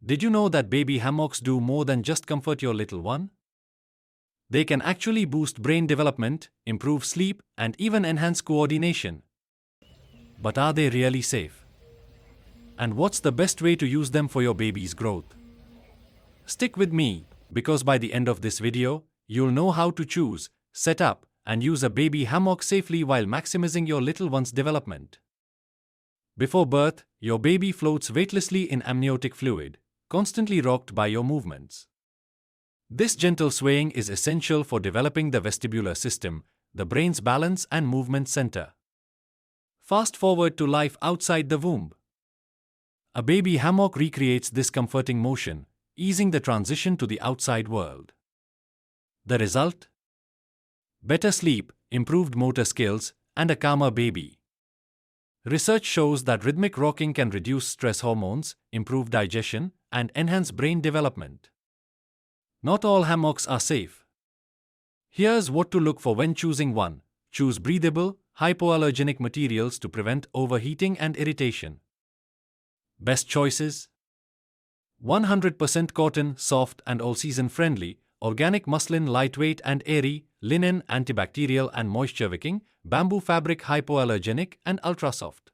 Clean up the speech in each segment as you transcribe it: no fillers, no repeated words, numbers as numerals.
Did you know that baby hammocks do more than just comfort your little one? They can actually boost brain development, improve sleep, and even enhance coordination. But are they really safe? And what's the best way to use them for your baby's growth? Stick with me, because by the end of this video, you'll know how to choose, set up, and use a baby hammock safely while maximizing your little one's development. Before birth, your baby floats weightlessly in amniotic fluid, constantly rocked by your movements. This gentle swaying is essential for developing the vestibular system, the brain's balance and movement center. Fast forward to life outside the womb. A baby hammock recreates this comforting motion, easing the transition to the outside world. The result? Better sleep, improved motor skills, and a calmer baby. Research shows that rhythmic rocking can reduce stress hormones, improve digestion, and enhance brain development. Not all hammocks are safe. Here's what to look for when choosing one. Choose breathable, hypoallergenic materials to prevent overheating and irritation. Best choices: 100% cotton, soft and all-season friendly; organic muslin, lightweight and airy; linen, antibacterial and moisture-wicking; bamboo fabric, hypoallergenic and ultra-soft.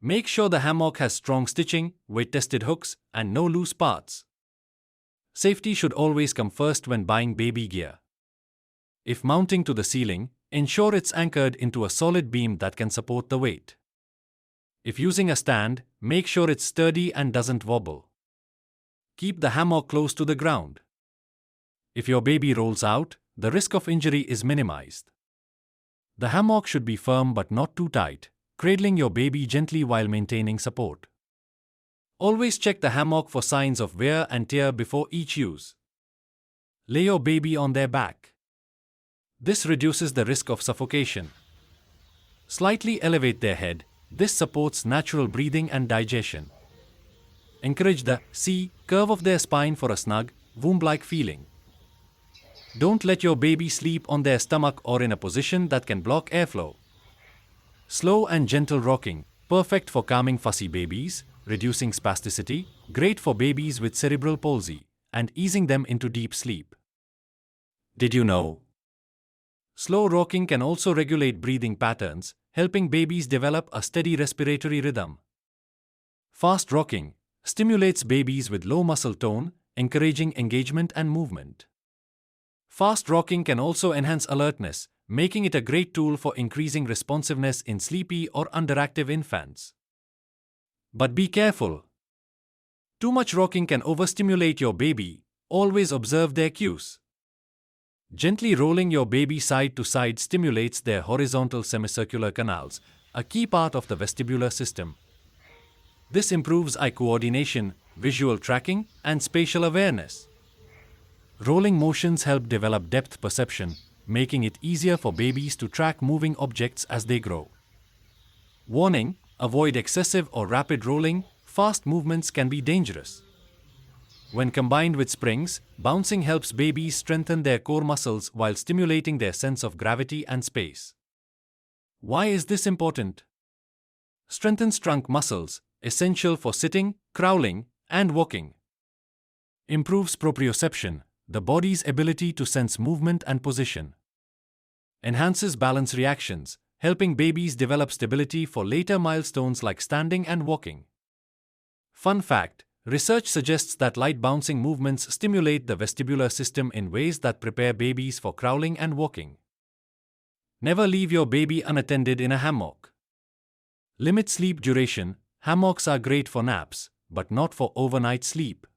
Make sure the hammock has strong stitching, weight-tested hooks, and no loose parts. Safety should always come first when buying baby gear. If mounting to the ceiling, ensure it's anchored into a solid beam that can support the weight. If using a stand, make sure it's sturdy and doesn't wobble. Keep the hammock close to the ground. If your baby rolls out, the risk of injury is minimized. The hammock should be firm but not too tight, cradling your baby gently while maintaining support. Always check the hammock for signs of wear and tear before each use. Lay your baby on their back. This reduces the risk of suffocation. Slightly elevate their head. This supports natural breathing and digestion. Encourage the C curve of their spine for a snug, womb-like feeling. Don't let your baby sleep on their stomach or in a position that can block airflow. Slow and gentle rocking, perfect for calming fussy babies, reducing spasticity, great for babies with cerebral palsy, and easing them into deep sleep. Did you know? Slow rocking can also regulate breathing patterns, helping babies develop a steady respiratory rhythm. Fast rocking stimulates babies with low muscle tone, encouraging engagement and movement. Fast rocking can also enhance alertness, making it a great tool for increasing responsiveness in sleepy or underactive infants. But be careful. Too much rocking can overstimulate your baby. Always observe their cues. Gently rolling your baby side to side stimulates their horizontal semicircular canals, a key part of the vestibular system. This improves eye coordination, visual tracking, and spatial awareness. Rolling motions help develop depth perception, making it easier for babies to track moving objects as they grow. Warning: avoid excessive or rapid rolling. Fast movements can be dangerous. When combined with springs, bouncing helps babies strengthen their core muscles while stimulating their sense of gravity and space. Why is this important? Strengthens trunk muscles, essential for sitting, crawling, and walking. Improves proprioception, the body's ability to sense movement and position. Enhances balance reactions, helping babies develop stability for later milestones like standing and walking. Fun fact: research suggests that light bouncing movements stimulate the vestibular system in ways that prepare babies for crawling and walking. Never leave your baby unattended in a hammock. Limit sleep duration. Hammocks are great for naps, but not for overnight sleep.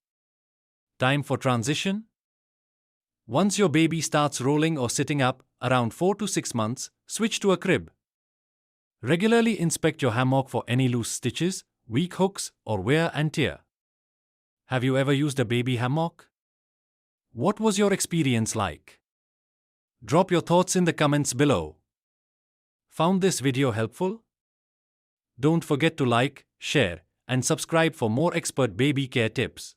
Time for transition? Once your baby starts rolling or sitting up, around 4 to 6 months, switch to a crib. Regularly inspect your hammock for any loose stitches, weak hooks, or wear and tear. Have you ever used a baby hammock? What was your experience like? Drop your thoughts in the comments below. Found this video helpful? Don't forget to like, share, and subscribe for more expert baby care tips.